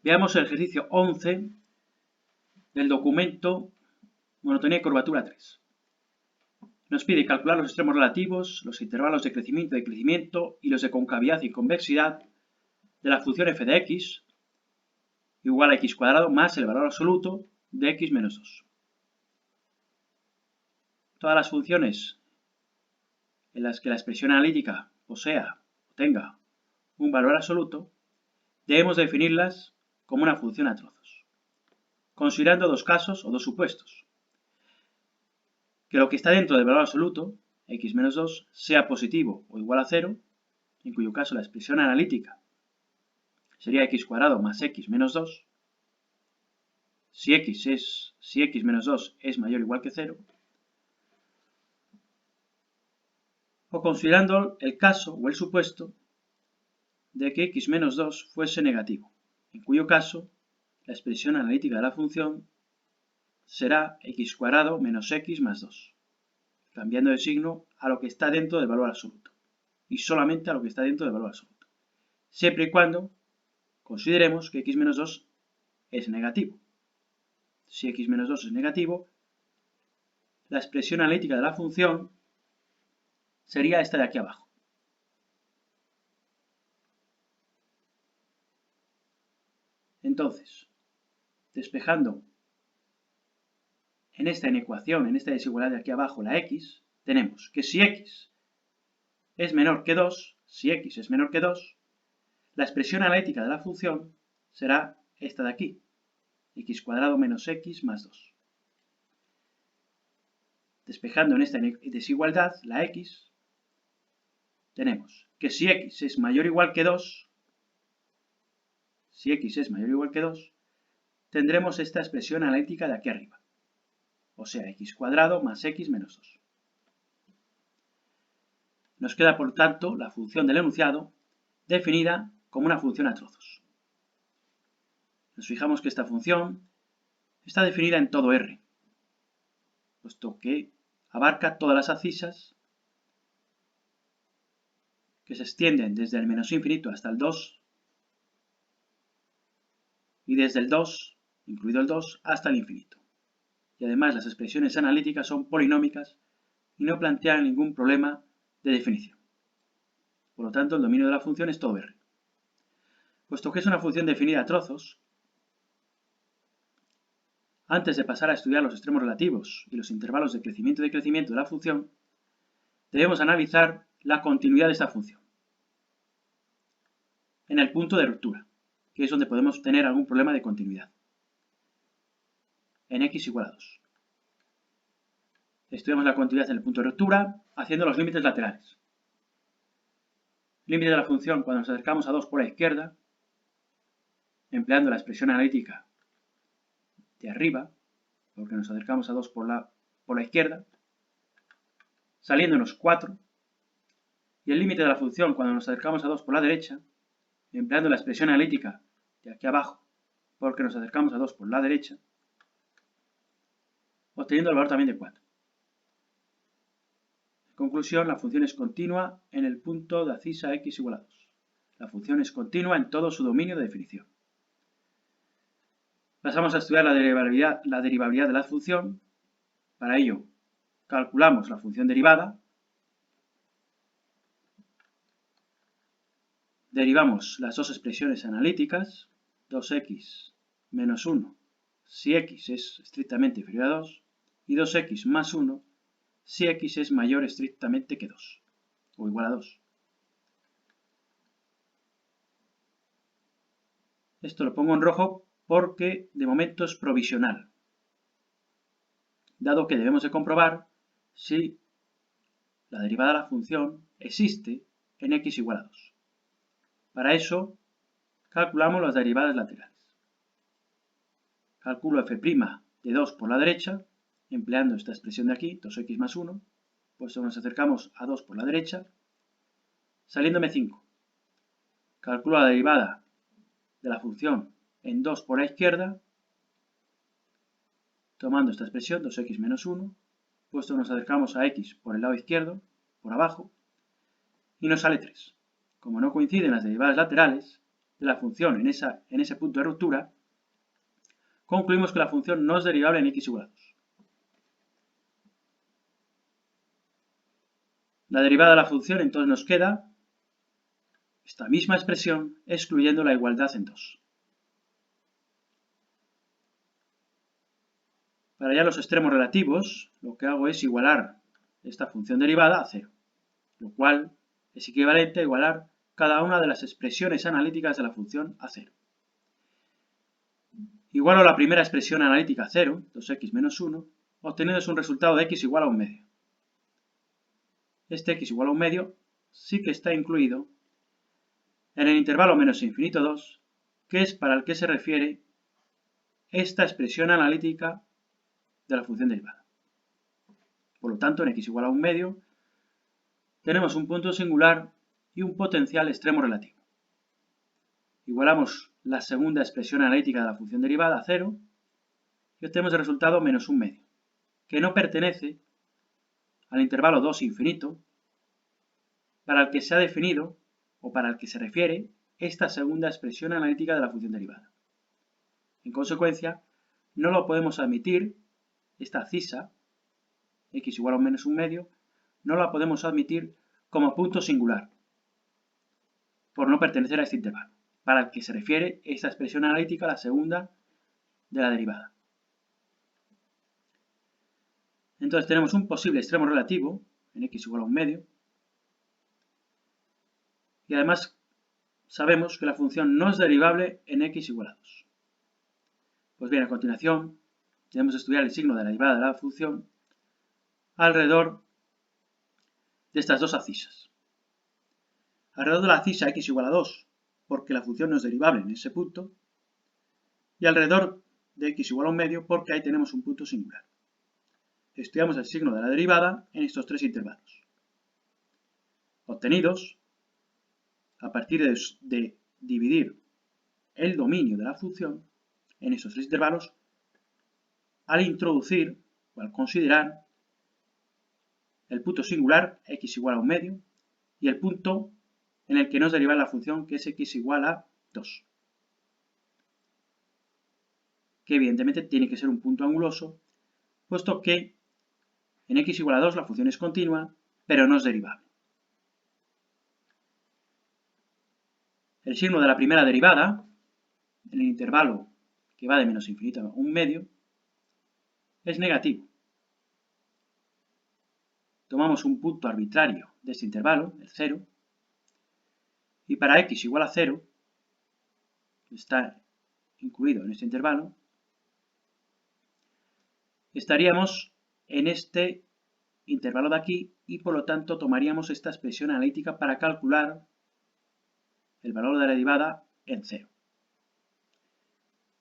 Veamos el ejercicio 11 del documento Monotonía y curvatura 3. Nos pide calcular los extremos relativos, los intervalos de crecimiento y decrecimiento y los de concavidad y convexidad de la función f de x igual a x cuadrado más el valor absoluto de x menos 2. Todas las funciones en las que la expresión analítica posea o tenga un valor absoluto, debemos definirlas como una función a trozos, considerando dos casos o dos supuestos. Que lo que está dentro del valor absoluto, x menos 2, sea positivo o igual a 0, en cuyo caso la expresión analítica sería x cuadrado más x menos 2, si x menos 2 es mayor o igual que 0, o considerando el caso o el supuesto de que x menos 2 fuese negativo, en cuyo caso la expresión analítica de la función será x cuadrado menos x más 2, cambiando de signo a lo que está dentro del valor absoluto, y solamente a lo que está dentro del valor absoluto, siempre y cuando consideremos que x menos 2 es negativo. Si x menos 2 es negativo, la expresión analítica de la función sería esta de aquí abajo. Entonces, despejando en esta inecuación, en esta desigualdad de aquí abajo, la x, tenemos que si x es menor que 2, la expresión analítica de la función será esta de aquí, x cuadrado menos x más 2. Despejando en esta desigualdad, la x, tenemos que si x es mayor o igual que 2, tendremos esta expresión analítica de aquí arriba, o sea, x cuadrado más x menos 2. Nos queda, por tanto, la función del enunciado definida como una función a trozos. Nos fijamos que esta función está definida en todo R, puesto que abarca todas las abscisas que se extienden desde el menos infinito hasta el 2 y desde el 2, incluido el 2, hasta el infinito. Y además las expresiones analíticas son polinómicas y no plantean ningún problema de definición. Por lo tanto, el dominio de la función es todo R. Puesto que es una función definida a trozos, antes de pasar a estudiar los extremos relativos y los intervalos de crecimiento y decrecimiento de la función, debemos analizar la continuidad de esta función en el punto de ruptura, que es donde podemos tener algún problema de continuidad, en x igual a 2. Estudiamos la continuidad en el punto de ruptura haciendo los límites laterales. Límite de la función cuando nos acercamos a 2 por la izquierda, empleando la expresión analítica de arriba, porque nos acercamos a 2 por la izquierda, saliéndonos 4, y el límite de la función cuando nos acercamos a 2 por la derecha, empleando la expresión analítica de aquí abajo, porque nos acercamos a 2 por la derecha, obteniendo el valor también de 4. En conclusión, la función es continua en el punto de abscisa x igual a 2. La función es continua en todo su dominio de definición. Pasamos a estudiar la derivabilidad de la función. Para ello, calculamos la función derivada. Derivamos las dos expresiones analíticas, 2x menos 1 si x es estrictamente inferior a 2 y 2x más 1 si x es mayor estrictamente que 2 o igual a 2. Esto lo pongo en rojo porque de momento es provisional, dado que debemos de comprobar si la derivada de la función existe en x igual a 2. Para eso, calculamos las derivadas laterales. Calculo f' de 2 por la derecha, empleando esta expresión de aquí, 2x más 1, pues nos acercamos a 2 por la derecha, saliéndome 5. Calculo la derivada de la función en 2 por la izquierda, tomando esta expresión, 2x menos 1, puesto que nos acercamos a x por el lado izquierdo, por abajo, y nos sale 3. Como no coinciden las derivadas laterales, de la función en ese punto de ruptura, concluimos que la función no es derivable en x igual a 2. La derivada de la función entonces nos queda esta misma expresión excluyendo la igualdad en 2. Para hallar los extremos relativos, lo que hago es igualar esta función derivada a 0, lo cual es equivalente a igualar cada una de las expresiones analíticas de la función a 0. Igualo la primera expresión analítica a 0, 2x menos 1, obteniendo un resultado de x igual a 1 medio. Este x igual a 1 medio sí que está incluido en el intervalo menos infinito 2, que es para el que se refiere esta expresión analítica de la función derivada. Por lo tanto, en x igual a 1 medio tenemos un punto singular y un potencial extremo relativo. Igualamos la segunda expresión analítica de la función derivada a 0 y obtenemos el resultado menos 1 medio, que no pertenece al intervalo 2 infinito, para el que se ha definido o para el que se refiere esta segunda expresión analítica de la función derivada. En consecuencia, no lo podemos admitir, esta cisa, x igual a menos 1 medio, no la podemos admitir como punto singular, por no pertenecer a este intervalo, para el que se refiere esta expresión analítica, la segunda de la derivada. Entonces tenemos un posible extremo relativo, en x igual a 1 medio, y además sabemos que la función no es derivable en x igual a 2. Pues bien, a continuación debemos estudiar el signo de la derivada de la función alrededor de estas dos abscisas. Alrededor de la abscisa x igual a 2, porque la función no es derivable en ese punto, y alrededor de x igual a 1 medio, porque ahí tenemos un punto singular. Estudiamos el signo de la derivada en estos tres intervalos, obtenidos a partir de dividir el dominio de la función en estos tres intervalos al introducir o al considerar el punto singular x igual a 1 medio y el punto en el que nos deriva la función, que es x igual a 2, que evidentemente tiene que ser un punto anguloso, puesto que en x igual a 2 la función es continua, pero no es derivable. El signo de la primera derivada, en el intervalo que va de menos infinito a 1 medio, es negativo. Tomamos un punto arbitrario de este intervalo, el 0, y para x igual a 0, que está incluido en este intervalo, estaríamos en este intervalo de aquí y por lo tanto tomaríamos esta expresión analítica para calcular el valor de la derivada en 0.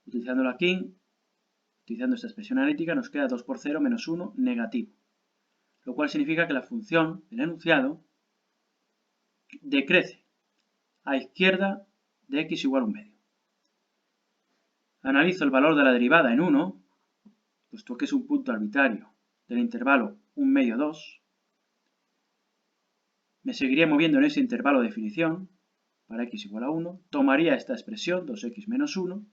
Utilizándolo aquí, utilizando esta expresión analítica, nos queda 2 por 0 menos 1 negativo, lo cual significa que la función del enunciado decrece a izquierda de x igual a 1 medio. Analizo el valor de la derivada en 1, puesto que es un punto arbitrario del intervalo 1 medio 2. Me seguiría moviendo en ese intervalo de definición para x igual a 1. Tomaría esta expresión, 2x menos 1,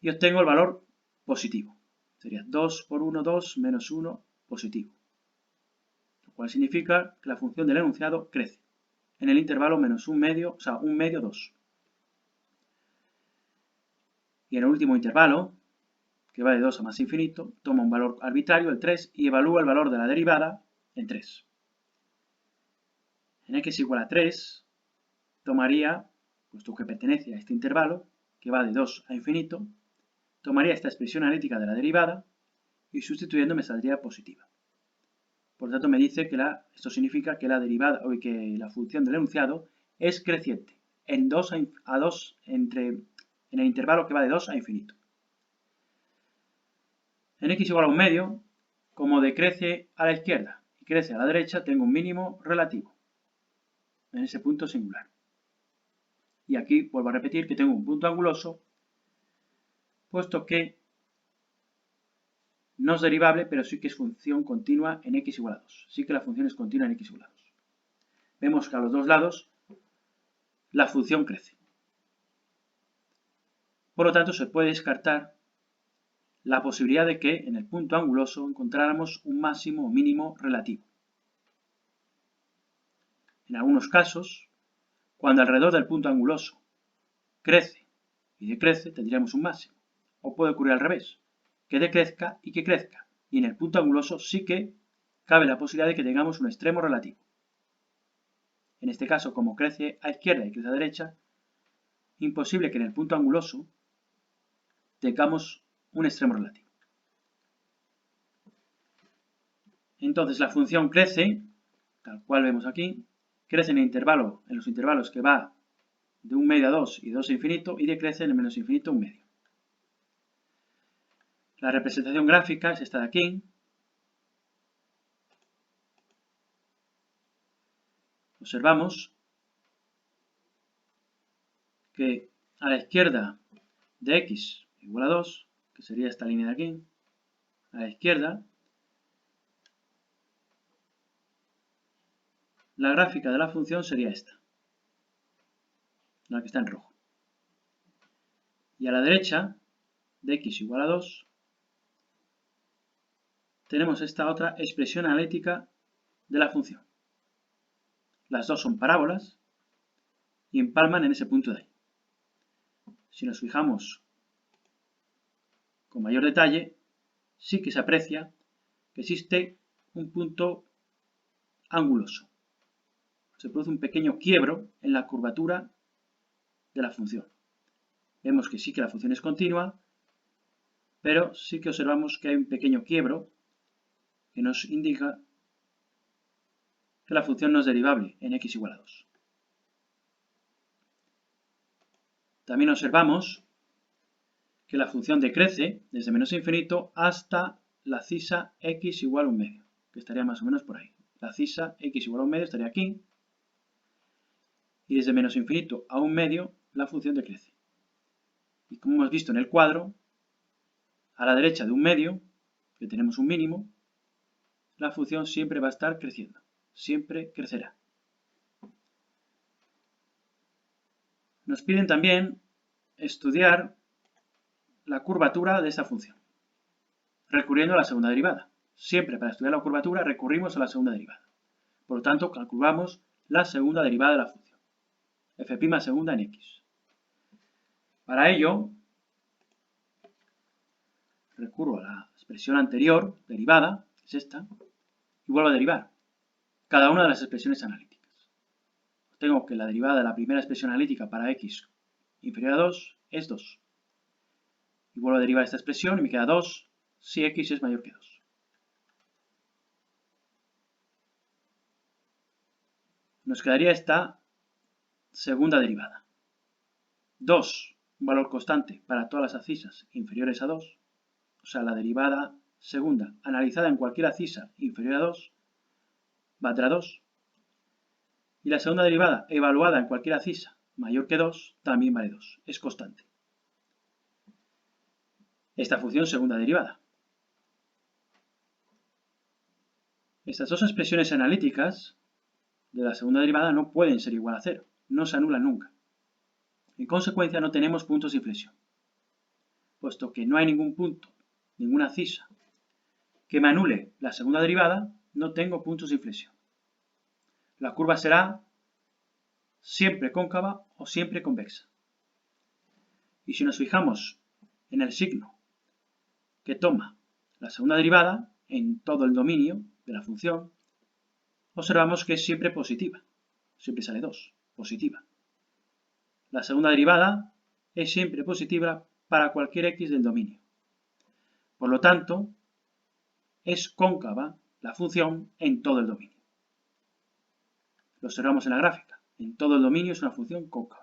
y obtengo el valor positivo. Sería 2 por 1, 2, menos 1, positivo. Lo cual significa que la función del enunciado crece en el intervalo menos 1 medio, o sea, 1 medio 2. Y en el último intervalo, que va de 2 a más infinito, toma un valor arbitrario, el 3, y evalúa el valor de la derivada en 3. En x igual a 3, tomaría, puesto que pertenece a este intervalo, que va de 2 a infinito, tomaría esta expresión analítica de la derivada y sustituyendo me saldría positiva. Por lo tanto, me dice que esto significa que la derivada o que la función del enunciado es creciente en el intervalo que va de 2 a infinito. En x igual a 1 medio, como decrece a la izquierda y crece a la derecha, tengo un mínimo relativo en ese punto singular. Y aquí vuelvo a repetir que tengo un punto anguloso, puesto que no es derivable, pero sí que es función continua en x igual a 2. Sí que la función es continua en x igual a 2. Vemos que a los dos lados la función crece. Por lo tanto, se puede descartar la posibilidad de que en el punto anguloso encontráramos un máximo o mínimo relativo. En algunos casos, cuando alrededor del punto anguloso crece y decrece, tendríamos un máximo. O puede ocurrir al revés, que decrezca y que crezca. Y en el punto anguloso sí que cabe la posibilidad de que tengamos un extremo relativo. En este caso, como crece a izquierda y crece a derecha, imposible que en el punto anguloso tengamos un extremo relativo. Entonces la función crece, tal cual vemos aquí, crece en los intervalos que va de 1 medio a 2 y 2 a infinito, y decrece en el menos infinito a 1 medio. La representación gráfica es esta de aquí. Observamos que a la izquierda de x igual a 2, que sería esta línea de aquí, a la izquierda, la gráfica de la función sería esta, la que está en rojo. Y a la derecha, de x igual a 2, tenemos esta otra expresión analítica de la función. Las dos son parábolas y empalman en ese punto de ahí. Si nos fijamos con mayor detalle, sí que se aprecia que existe un punto anguloso. Se produce un pequeño quiebro en la curvatura de la función. Vemos que sí que la función es continua, pero sí que observamos que hay un pequeño quiebro que nos indica que la función no es derivable en x igual a 2. También observamos que la función decrece desde menos infinito hasta la cisa x igual a 1 medio, que estaría más o menos por ahí. La cisa x igual a 1 medio estaría aquí, y desde menos infinito a 1 medio la función decrece. Y como hemos visto en el cuadro, a la derecha de 1 medio, que tenemos un mínimo, la función siempre va a estar creciendo, siempre crecerá. Nos piden también estudiar la curvatura de esta función, recurriendo a la segunda derivada. Siempre para estudiar la curvatura recurrimos a la segunda derivada. Por lo tanto, calculamos la segunda derivada de la función, f' segunda en x. Para ello, recurro a la expresión anterior, derivada, que es esta, y vuelvo a derivar cada una de las expresiones analíticas. Tengo que la derivada de la primera expresión analítica para x inferior a 2 es 2. Y vuelvo a derivar esta expresión y me queda 2 si x es mayor que 2. Nos quedaría esta segunda derivada. 2, un valor constante para todas las abscisas inferiores a 2, o sea, la derivada segunda analizada en cualquier abscisa inferior a 2, valdrá 2. Y la segunda derivada evaluada en cualquier abscisa mayor que 2 también vale 2, es constante. Esta función segunda derivada. Estas dos expresiones analíticas de la segunda derivada no pueden ser igual a 0, no se anulan nunca. En consecuencia no tenemos puntos de inflexión, puesto que no hay ningún punto, ninguna abscisa que me anule la segunda derivada, no tengo puntos de inflexión. La curva será siempre cóncava o siempre convexa. Y si nos fijamos en el signo que toma la segunda derivada en todo el dominio de la función, observamos que es siempre positiva, siempre sale 2, positiva. La segunda derivada es siempre positiva para cualquier x del dominio. Por lo tanto, es cóncava la función en todo el dominio. Lo observamos en la gráfica. En todo el dominio es una función cóncava.